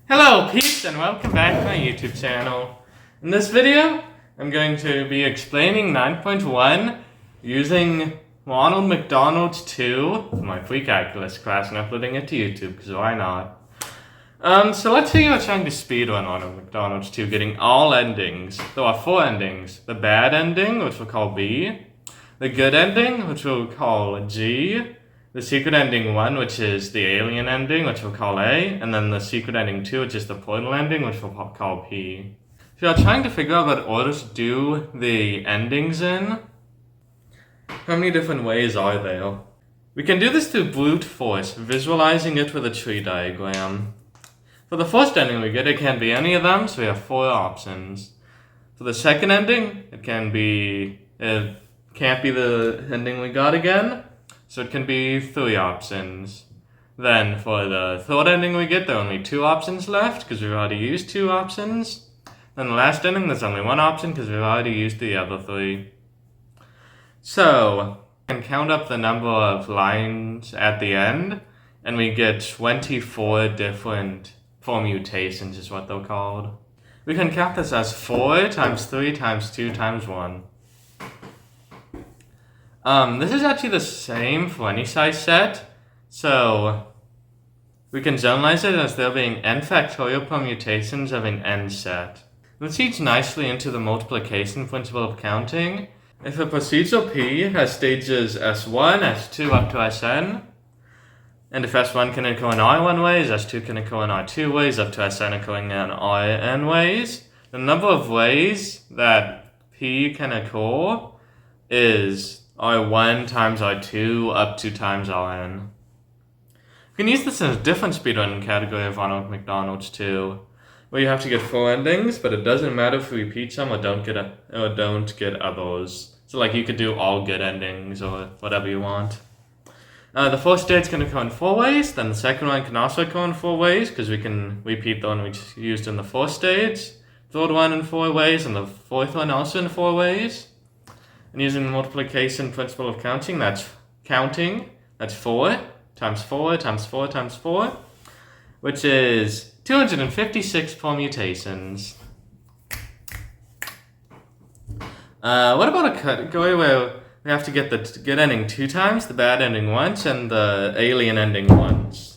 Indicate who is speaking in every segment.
Speaker 1: Hello peeps and welcome back to my YouTube channel. In this video, I'm going to be explaining 9.1 using Ronald McDonald's 2 for my pre-calculus class and uploading it to YouTube, because why not? So let's say you're trying to speedrun Ronald McDonald's 2, getting all endings. There are 4 endings. The bad ending, which we'll call B. The good ending, which we'll call G. The secret ending 1, which is the alien ending, which we'll call A, and then the secret ending 2, which is the portal ending, which we'll call P. If you're trying to figure out what order to do the endings in, how many different ways are there? We can do this through brute force, visualizing it with a tree diagram. For the first ending we get, it can be any of them, so we have 4 options. For the second ending, it can't be the ending we got again. So it can be 3 options. Then for the third ending we get, there are only 2 options left, because we've already used 2 options. Then the last ending, there's only 1 option, because we've already used the other 3. So, we can count up the number of lines at the end, and we get 24 different permutations, is what they're called. We can count this as 4 times 3 times 2 times 1. This is actually the same for any size set, so we can generalize it as there being n factorial permutations of an n set. This feeds nicely into the multiplication principle of counting. If a procedure P has stages S1, S2 up to Sn, and if S1 can occur in I1 ways, S2 can occur in I2 ways, up to Sn occurring in In ways, the number of ways that P can occur is I1 times I2 up to times Rn. We can use this in a different speedrun category of Ronald McDonald's 2, where you have to get 4 endings, but it doesn't matter if we repeat some or don't get others. So like you could do all good endings or whatever you want. The first state's going to occur in 4 ways, then the second one can also occur in 4 ways, because we can repeat the one we used in the first stage. Third one in 4 ways, and the fourth one also in 4 ways. And using the multiplication principle of counting, that's 4 times 4 times 4 times 4, which is 256 permutations. What about a category where we have to get the good ending 2 times, the bad ending once, and the alien ending once?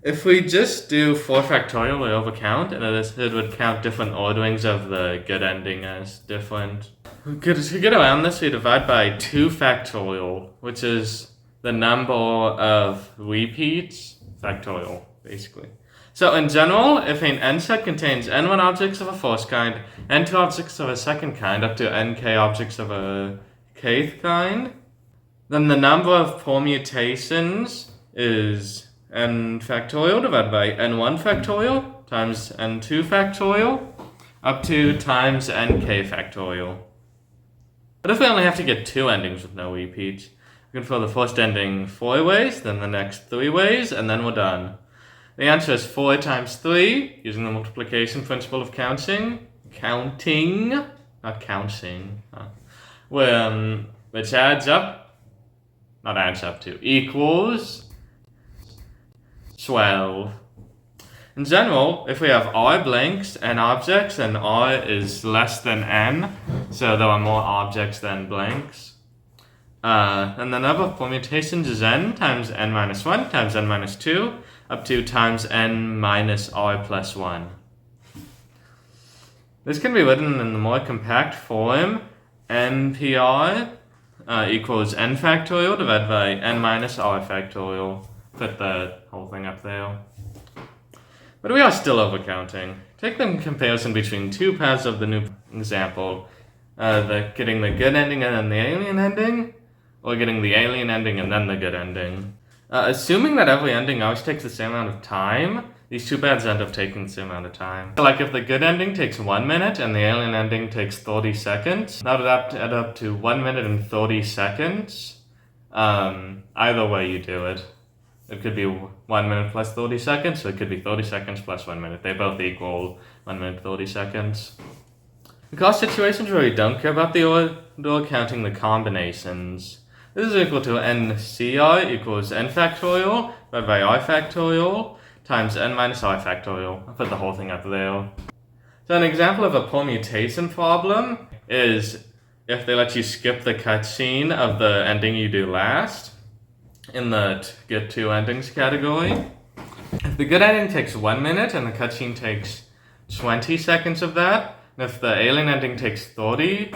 Speaker 1: If we just do 4 factorial, we overcount, and it would count different orderings of the good ending as different. To get around this, we divide by 2 factorial, which is the number of repeats factorial, basically. So in general, if an n set contains n1 objects of a first kind, n2 objects of a second kind, up to nk objects of a kth kind, then the number of permutations is n factorial divided by n1 factorial times n2 factorial up to times nk factorial. But if we only have to get 2 endings with no repeats, we can fill the first ending 4 ways, then the next 3 ways, and then we're done. The answer is 4 times 3, using the multiplication principle of counting, not counting, which equals 12. In general, if we have r blanks and objects, then r is less than n, so there are more objects than blanks. And the number of permutations is n times n minus 1 times n minus 2 up to times n minus r plus 1. This can be written in the more compact form, npr equals n factorial divided by n minus r factorial. Put the whole thing up there. But we are still overcounting. Take the comparison between 2 paths of the new example, getting the good ending and then the alien ending, or getting the alien ending and then the good ending. Assuming that every ending always takes the same amount of time, these 2 paths end up taking the same amount of time. So like if the good ending takes 1 minute and the alien ending takes 30 seconds, that would add up to 1 minute and 30 seconds. Either way you do it. It could be 1 minute plus 30 seconds, so it could be 30 seconds plus 1 minute. They both equal 1 minute 30 seconds. Because situations where we don't care about the order, counting the combinations. This is equal to NCI equals n factorial divided by I factorial times n minus I factorial. I'll put the whole thing up there. So an example of a permutation problem is if they let you skip the cutscene of the ending you do last in the get two endings category. If the good ending takes 1 minute and the cutscene takes 20 seconds of that, and if the alien ending takes 30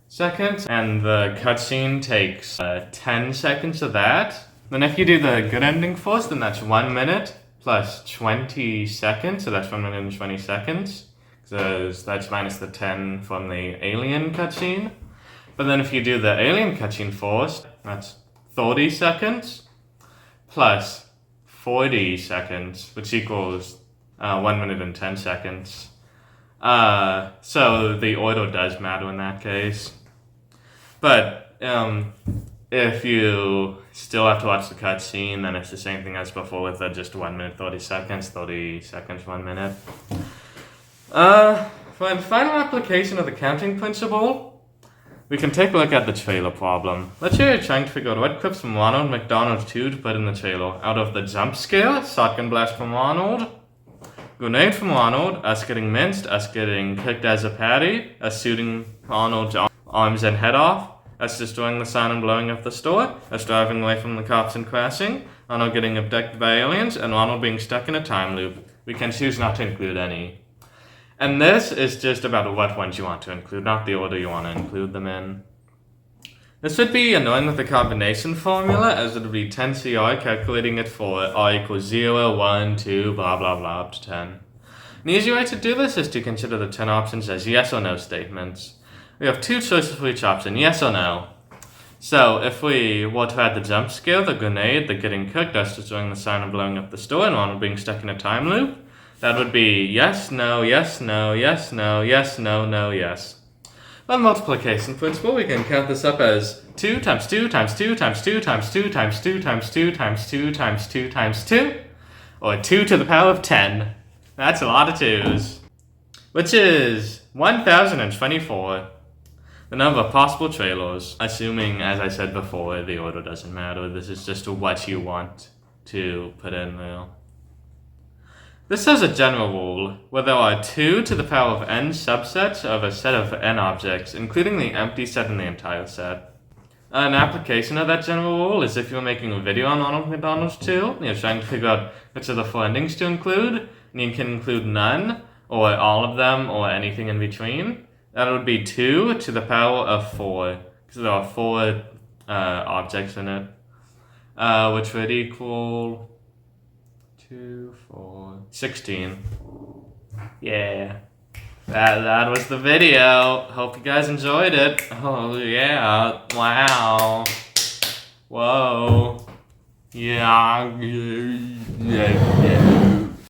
Speaker 1: seconds and the cutscene takes 10 seconds of that, then if you do the good ending first, then that's 1 minute plus 20 seconds, so that's 1 minute and 20 seconds, because that's minus the 10 from the alien cutscene. But then if you do the alien cutscene first, that's 30 seconds plus 40 seconds, which equals 1 minute and 10 seconds. So the order does matter in that case. But if you still have to watch the cutscene, then it's the same thing as before with just 1 minute, 30 seconds, 1 minute. For the final application of the counting principle, we can take a look at the trailer problem. Let's say you're trying to figure out what clips from Ronald McDonald's 2 to put in the trailer. Out of the jump scare, shotgun blast from Ronald, grenade from Ronald, us getting minced, us getting cooked as a patty, us shooting Ronald's arms and head off, us destroying the sign and blowing up the store, us driving away from the cops and crashing, Ronald getting abducted by aliens, and Ronald being stuck in a time loop. We can choose not to include any. And this is just about what ones you want to include, not the order you want to include them in. This would be annoying with the combination formula, as it would be 10CR calculating it for R equals 0, 1, 2, blah blah blah up to 10. An easy way to do this is to consider the 10 options as yes or no statements. We have two choices for each option, yes or no. So if we were to add the jump scare, the grenade, the getting cooked, us destroying the sign and blowing up the store, and Ronald being stuck in a time loop, that would be yes, no, yes, no, yes, no, yes, no, no, yes. By multiplication principle, we can count this up as 2 times 2 times 2 times 2 times 2 times 2 times 2 times 2 times 2 times 2, or 2 to the power of 10. That's a lot of 2's. Which is 1,024. The number of possible trailers, assuming, as I said before, the order doesn't matter. This is just what you want to put in there. This has a general rule, where there are 2 to the power of n subsets of a set of n objects, including the empty set and the entire set. An application of that general rule is if you're making a video on Ronald McDonald's 2, you're trying to figure out which of the 4 endings to include, and you can include none, or all of them, or anything in between. That would be 2 to the power of 4, because there are 4 objects in it, which would equal 2, 4, 16. Yeah. That was the video. Hope you guys enjoyed it. Oh, yeah. Wow. Whoa. Yeah. Yeah.